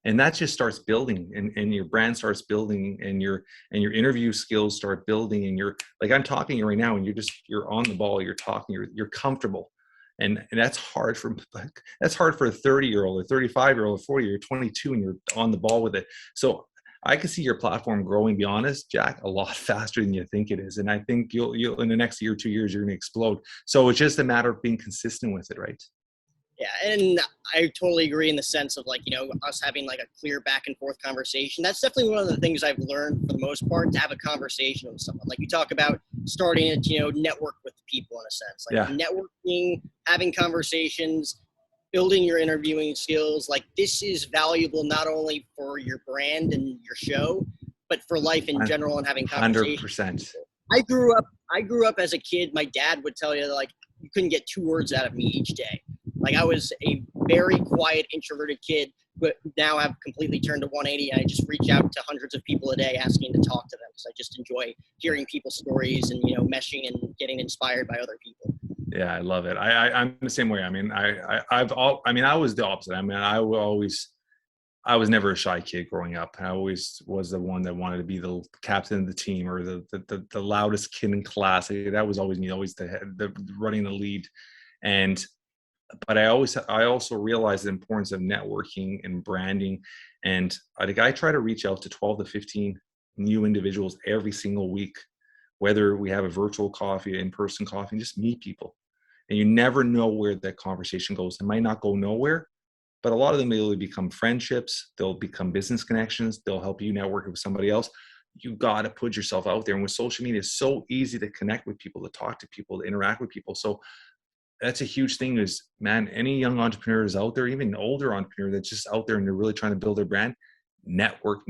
and that just starts building, and your brand starts building, and your interview skills start building, and you're like, I'm talking to you right now, and you're on the ball, you're talking, you're comfortable. And that's hard for a 30-year-old, a 35-year-old, a 40, or 22, and you're on the ball with it. So I can see your platform growing, be honest, Jack, a lot faster than you think it is. And I think you'll in the next year, 2 years, you're going to explode. So it's just a matter of being consistent with it, right? Yeah, and I totally agree in the sense of like, you know, us having like a clear back and forth conversation. That's definitely one of the things I've learned for the most part, to have a conversation with someone. Like you talk about starting to, you know, network with people in a sense. Like networking, having conversations, building your interviewing skills. Like this is valuable not only for your brand and your show, but for life in general and having conversations. 100%. I grew up as a kid. My dad would tell you that, like, you couldn't get 2 words out of me each day. Like I was a very quiet, introverted kid, but now I've completely turned to 180. I just reach out to hundreds of people a day asking to talk to them, because I just enjoy hearing people's stories and, you know, meshing and getting inspired by other people. Yeah, I love it. I'm the same way. I mean, I was the opposite. I mean, I was never a shy kid growing up. I always was the one that wanted to be the captain of the team, or the loudest kid in class. That was always me, always the running the lead. But I also realized the importance of networking and branding. And I try to reach out to 12 to 15 new individuals every single week, whether we have a virtual coffee, in-person coffee, and just meet people. And you never know where that conversation goes. It might not go nowhere, but a lot of them will become friendships. They'll become business connections. They'll help you network with somebody else. You got to put yourself out there. And with social media, it's so easy to connect with people, to talk to people, to interact with people. So that's a huge thing is, man, any young entrepreneurs out there, even older entrepreneur that's just out there and they're really trying to build their brand, network.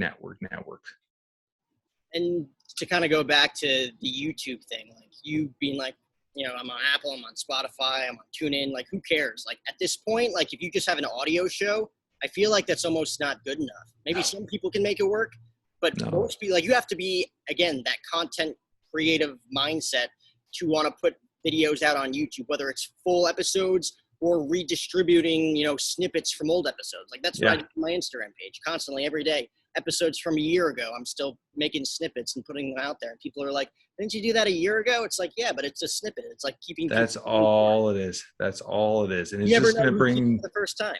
And to kind of go back to the YouTube thing, like you being like, you know, I'm on Apple, I'm on Spotify, I'm on TuneIn, like who cares? Like at this point, like if you just have an audio show, I feel like that's almost not good enough. Maybe some people can make it work, but most people, like you have to be, again, that content creative mindset to want to put videos out on YouTube, whether it's full episodes or redistributing, you know, snippets from old episodes. Like that's what I do on my Instagram page constantly every day. Episodes from a year ago, I'm still making snippets and putting them out there. And people are like, didn't you do that a year ago? It's like, yeah, but it's a snippet. It's like keeping. That's all it is. That's all it is. And it's just going to bring the first time.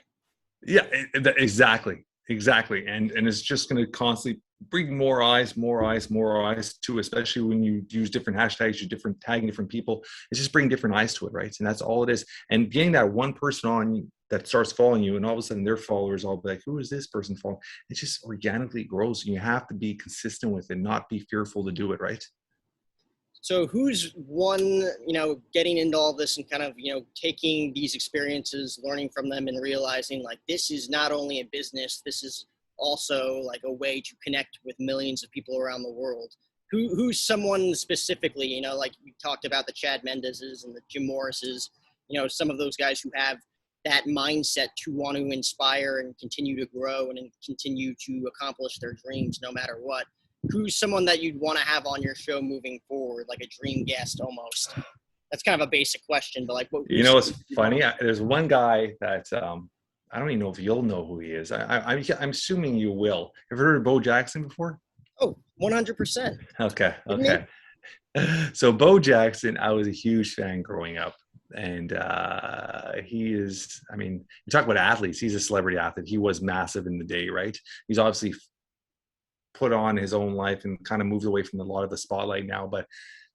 Yeah, exactly. And it's just going to constantly bring more eyes to, especially when you use different hashtags, tagging different people. It's just bring different eyes to it, right? And that's all it is. And getting that one person on that starts following you, and all of a sudden their followers all be like, who is this person following? It just organically grows. And you have to be consistent with it, not be fearful to do it, right? So who's one, you know, getting into all this and kind of, you know, taking these experiences, learning from them and realizing like this is not only a business, this is also like a way to connect with millions of people around the world. Who's someone specifically, you know, like we talked about the Chad Mendez's and the Jim Morris's, you know, some of those guys who have that mindset to want to inspire and continue to grow and continue to accomplish their dreams no matter what. Who's someone that you'd want to have on your show moving forward, like a dream guest almost? That's kind of a basic question, but like, what? You know, it's funny. There's one guy that I don't even know if you'll know who he is. I'm assuming you will. Have you heard of Bo Jackson before? Oh, 100%. Okay, Didn't he? okay. So Bo Jackson, I was a huge fan growing up, and he is. I mean, you talk about athletes. He's a celebrity athlete. He was massive in the day, right? He's obviously put on his own life and kind of moved away from a lot of the spotlight now, but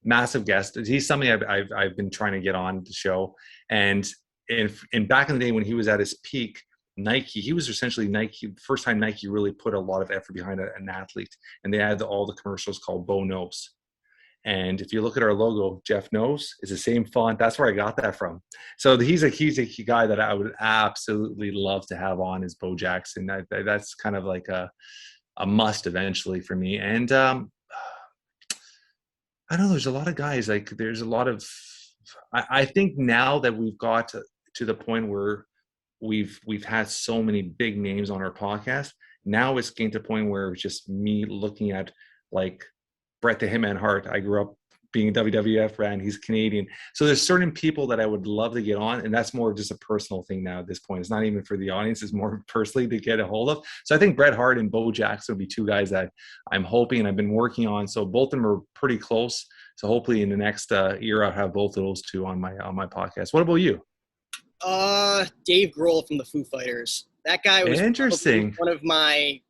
massive guest. He's something I've been trying to get on the show, and in back in the day when he was at his peak. Nike, he was essentially Nike. First time Nike really put a lot of effort behind an athlete, and they had all the commercials called Bo Knows. And if you look at our logo, Jeff Knows is the same font. That's where I got that from. So he's a guy that I would absolutely love to have on as Bo Jackson. That's kind of like a must eventually for me. And I don't know, there's a lot of guys, like there's a lot of, I think now that we've got to the point where we've had so many big names on our podcast. Now it's getting to the point where it's just me looking at like Bret the Hitman Hart. I grew up being a WWF fan. He's Canadian. So there's certain people that I would love to get on, and that's more of just a personal thing now at this point. It's not even for the audience. It's more personally to get a hold of. So I think Bret Hart and Bo Jackson would be two guys that I'm hoping and I've been working on. So both of them are pretty close. So hopefully in the next year, I'll have both of those two on my podcast. What about you? Dave Grohl from the Foo Fighters. That guy was Interesting. one of my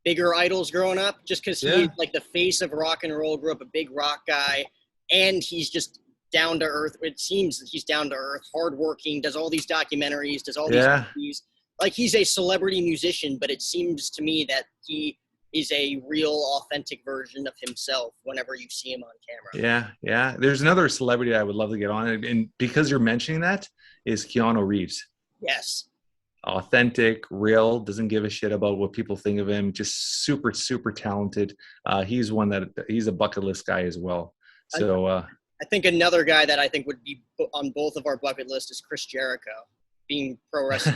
bigger idols growing up, just because he's like the face of rock and roll. Grew up a big rock guy, and he's just down to earth. It seems that he's down to earth, hardworking, does all these documentaries, does all these movies. Like he's a celebrity musician, but it seems to me that he is a real authentic version of himself whenever you see him on camera. Yeah. There's another celebrity I would love to get on, and because you're mentioning that, is Keanu Reeves. Yes. Authentic, real, doesn't give a shit about what people think of him. Just super, super talented. He's a bucket list guy as well. So I think another guy that I think would be on both of our bucket list is Chris Jericho, being pro wrestling.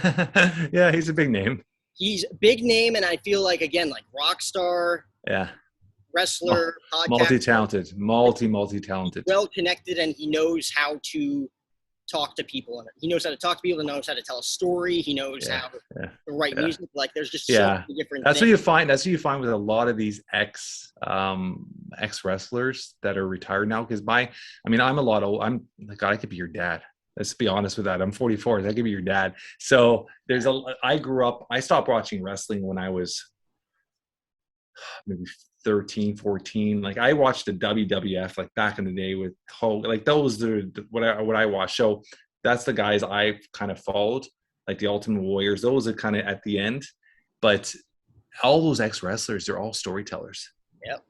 Yeah, he's a big name. He's a big name, and I feel like, again, like rock star, wrestler, multi-talented, multi-talented. Well connected, and he knows how to talk to people. He knows how to talk to people. He knows how to tell a story. He knows how to write music. Like there's just so many different things. That's what you find with a lot of these ex wrestlers that are retired now. Because I'm a lot old. I'm like, God, I could be your dad. Let's be honest with that. I'm 44. I could be your dad. So I stopped watching wrestling when I was maybe 13, 14. Like I watched the WWF like back in the day with Hulk. Like those are what I watched. So that's the guys I kind of followed, like the Ultimate Warriors. Those are kind of at the end. But all those ex-wrestlers, they're all storytellers. Yep.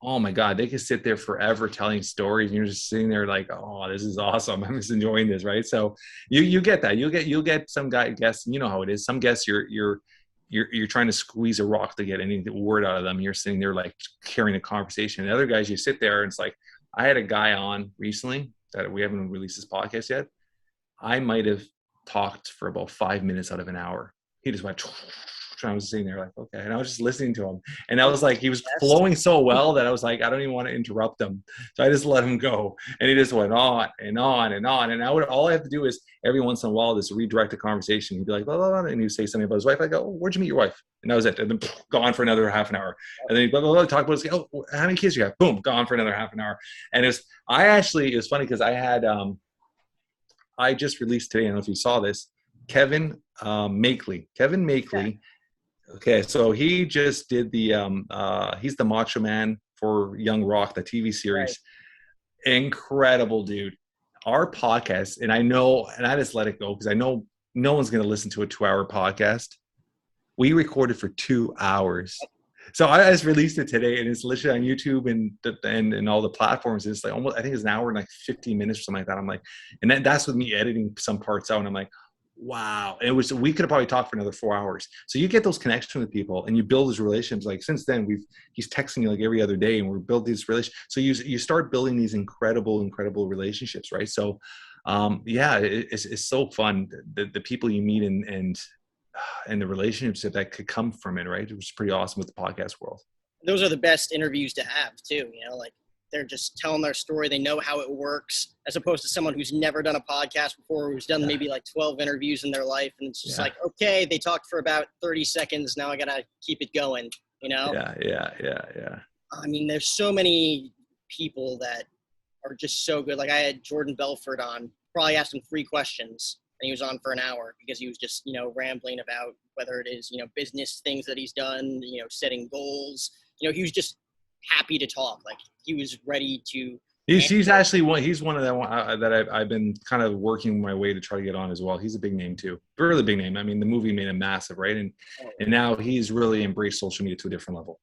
Oh my God, they could sit there forever telling stories, and you're just sitting there like, oh, this is awesome. I'm just enjoying this, right? So you get that. You'll get some guy guests. You know how it is. Some guests you're trying to squeeze a rock to get any word out of them. You're sitting there like carrying a conversation. And other guys, you sit there and it's like, I had a guy on recently that we haven't released his podcast yet. I might have talked for about 5 minutes out of an hour. He just went, I was sitting there like, okay. And I was just listening to him. And I was like, he was flowing so well that I was like, I don't even want to interrupt him. So I just let him go. And he just went on and on and on. And all I have to do is every once in a while, just redirect the conversation. He'd be like, blah, blah, blah. And he'd say something about his wife. I go, oh, where'd you meet your wife? And that was it. And then gone for another half an hour. And then he'd blah, blah, blah, talk about his, oh, how many kids you have? Boom, gone for another half an hour. And it was funny because I just released today, I don't know if you saw this, Kevin Makeley. Okay, so he just did he's the Macho Man for Young Rock, the TV series. Right. Incredible dude. Our podcast, and I just let it go because I know no one's going to listen to a 2-hour podcast. We recorded for 2 hours. So I just released it today, and it's literally on YouTube and all the platforms. It's like almost, I think it's an hour and like 15 minutes or something like that. I'm like, and that's with me editing some parts out. And I'm like, wow. And we could have probably talked for another 4 hours. So you get those connections with people and you build those relationships. Like since then he's texting you like every other day and we're building these relationships. So you start building these incredible relationships. Right. So it's so fun. The people you meet and the relationships that could come from it. Right. It was pretty awesome with the podcast world. Those are the best interviews to have too. You know, like they're just telling their story. They know how it works, as opposed to someone who's never done a podcast before, who's done maybe like 12 interviews in their life. And it's just like, okay, they talked for about 30 seconds. Now I got to keep it going, you know? Yeah. I mean, there's so many people that are just so good. Like I had Jordan Belfort on, probably asked him 3 questions, and he was on for an hour because he was just, you know, rambling about whether it is, you know, business things that he's done, you know, setting goals. You know, he was just happy to talk. Like he was ready to. He's actually one. He's one of them that I've been kind of working my way to try to get on as well. He's a big name too, really big name. I mean, the movie made him massive, right? And now he's really embraced social media to a different level.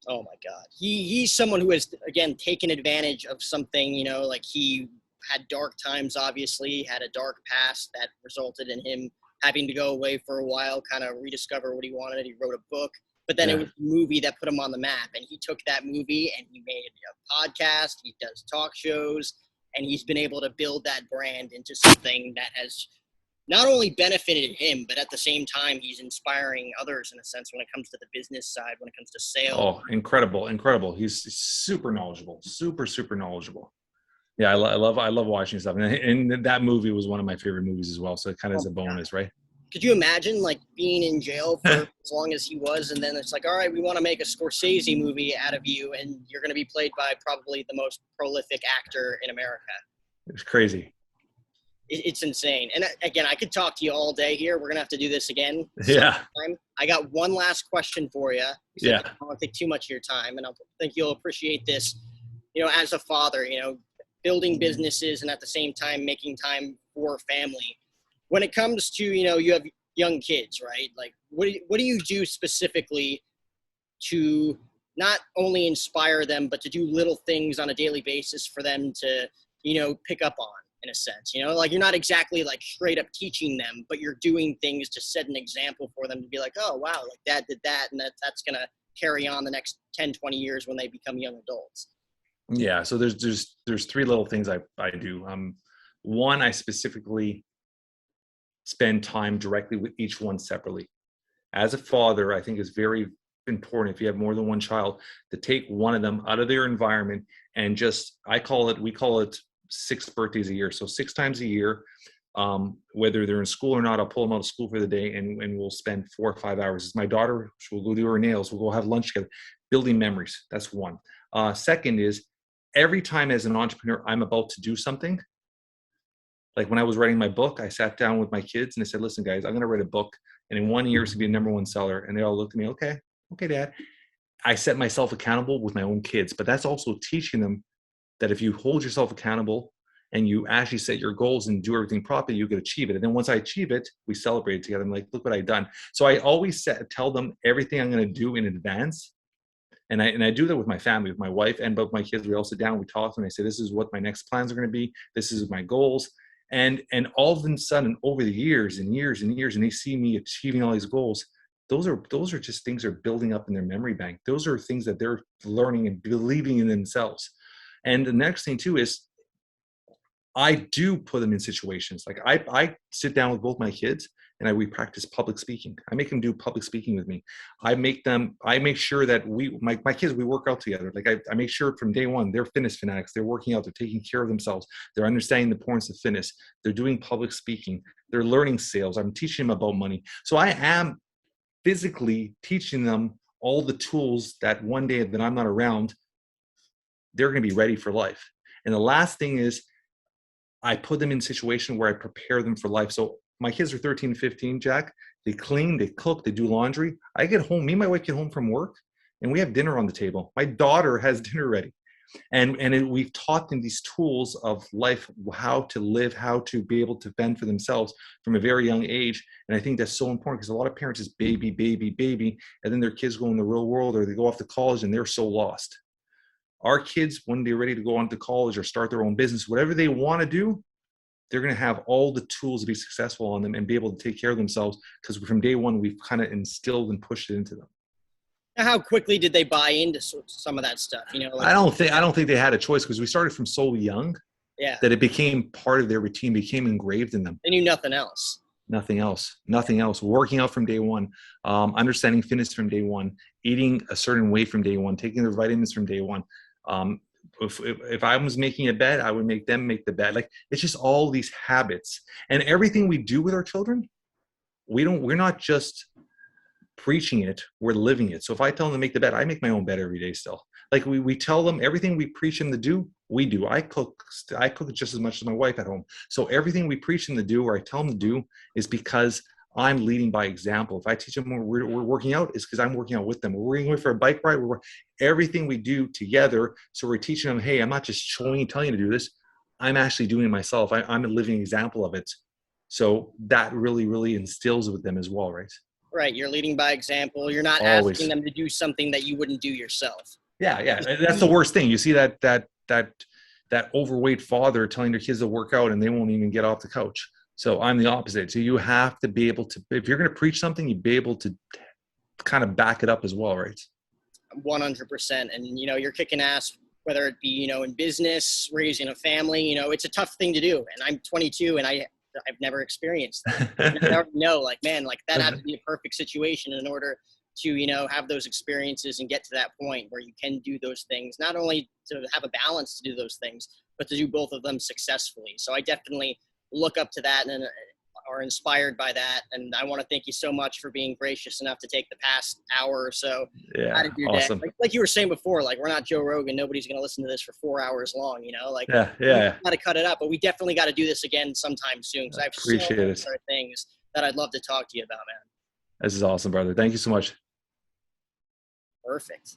Oh my God, he's someone who has again taken advantage of something. You know, like he had dark times. Obviously, had a dark past that resulted in him having to go away for a while, kind of rediscover what he wanted. He wrote a book. But then it was a movie that put him on the map, and he took that movie and he made a podcast. He does talk shows, and he's been able to build that brand into something that has not only benefited him, but at the same time, he's inspiring others in a sense when it comes to the business side, when it comes to sales. Oh, incredible. He's super knowledgeable, super knowledgeable. Yeah, I love watching stuff. And that movie was one of my favorite movies as well. So it kind of is a bonus, right? Could you imagine like being in jail for as long as he was, and then it's like, all right, we want to make a Scorsese movie out of you, and you're going to be played by probably the most prolific actor in America. It's crazy. It's insane. And again, I could talk to you all day here. We're going to have to do this again. Yeah. Sometime. I got one last question for you. Yeah. I don't want to take too much of your time, and I think you'll appreciate this. You know, as a father, you know, building businesses and at the same time making time for family. When it comes to, you know, you have young kids, right? Like, what do you do specifically to not only inspire them, but to do little things on a daily basis for them to, you know, pick up on, in a sense? You know, like you're not exactly like straight up teaching them, but you're doing things to set an example for them to be like, oh, wow, like dad did that, and that's going to carry on the next 10, 20 years when they become young adults. Yeah. So there's 3 little things I do. One, I specifically spend time directly with each one separately. As a father, I think it's very important, if you have more than one child, to take one of them out of their environment and just, we call it 6 birthdays a year. So 6 times a year, whether they're in school or not, I'll pull them out of school for the day and we'll spend 4 or 5 hours. My daughter, she'll go do her nails. We'll go have lunch together, building memories. That's one. Second is, every time as an entrepreneur, I'm about to do something. Like when I was writing my book, I sat down with my kids and I said, listen, guys, I'm going to write a book. And in 1 year, it's going to be a #1 seller. And they all looked at me, okay, dad. I set myself accountable with my own kids. But that's also teaching them that if you hold yourself accountable and you actually set your goals and do everything properly, you can achieve it. And then once I achieve it, we celebrate it together. I'm like, look what I've done. So I always tell them everything I'm going to do in advance. And I do that with my family, with my wife and both my kids. We all sit down, we talk, and I say, this is what my next plans are going to be. This is my goals. And all of a sudden, over the years and years and years, and they see me achieving all these goals, those are just things they're building up in their memory bank. Those are things that they're learning and believing in themselves. And the next thing too is, I do put them in situations. Like I sit down with both my kids and we practice public speaking. I make them do public speaking with me. I make sure that my kids, we work out together. Like I make sure from day one, they're fitness fanatics. They're working out. They're taking care of themselves. They're understanding the importance of fitness. They're doing public speaking. They're learning sales. I'm teaching them about money. So I am physically teaching them all the tools that one day that I'm not around, they're going to be ready for life. And the last thing is, I put them in a situation where I prepare them for life. So my kids are 13 and 15, Jack. They clean, they cook, they do laundry. I get home, me and my wife get home from work, and we have dinner on the table. My daughter has dinner ready. And we've taught them these tools of life, how to live, how to be able to fend for themselves from a very young age. And I think that's so important, because a lot of parents is baby, and then their kids go in the real world, or they go off to college and they're so lost. Our kids, when they're ready to go on to college or start their own business, whatever they want to do, they're going to have all the tools to be successful on them and be able to take care of themselves, because from day one, we've kind of instilled and pushed it into them. How quickly did they buy into some of that stuff? You know, like, I don't think they had a choice, because we started from so young that it became part of their routine, became engraved in them. They knew nothing else. Nothing else. Working out from day one, understanding fitness from day one, eating a certain way from day one, taking their vitamins from day one. if I was making a bet, I would make them make the bet. Like, it's just all these habits, and everything we do with our children, we're not just preaching it, we're living it. So if I tell them to make the bet, I make my own bet every day still. Like, we tell them everything we preach them to do, we do. I cook just as much as my wife at home. So everything we preach them to do, or I tell them to do, is because I'm leading by example. If I teach them we're working out, it's because I'm working out with them. We're going for a bike ride. Everything we do together. So we're teaching them, hey, I'm not just telling you to do this. I'm actually doing it myself. I'm a living example of it. So that really, really instills with them as well, right? Right. You're leading by example. You're not Always. asking them to do something that you wouldn't do yourself. Yeah, yeah. That's the worst thing. You see that overweight father telling their kids to work out and they won't even get off the couch. So I'm the opposite. So you have to be able to, if you're going to preach something, you be able to kind of back it up as well, right? 100%. And, you're kicking ass, whether it be, in business, raising a family, it's a tough thing to do. And I'm 22 and I've never experienced that. And I already know, like, man, like that had to be a perfect situation in order to, have those experiences and get to that point where you can do those things, not only to have a balance to do those things, but to do both of them successfully. So I definitely look up to that and are inspired by that. And I want to thank you so much for being gracious enough to take the past hour or so out of your awesome. day. Like you were saying before, like, we're not Joe Rogan. Nobody's going to listen to this for 4 hours long, like, yeah. We got to cut it up, but we definitely got to do this again sometime soon. Because I have so many other things that I'd love to talk to you about, man. This is awesome, brother. Thank you so much. Perfect.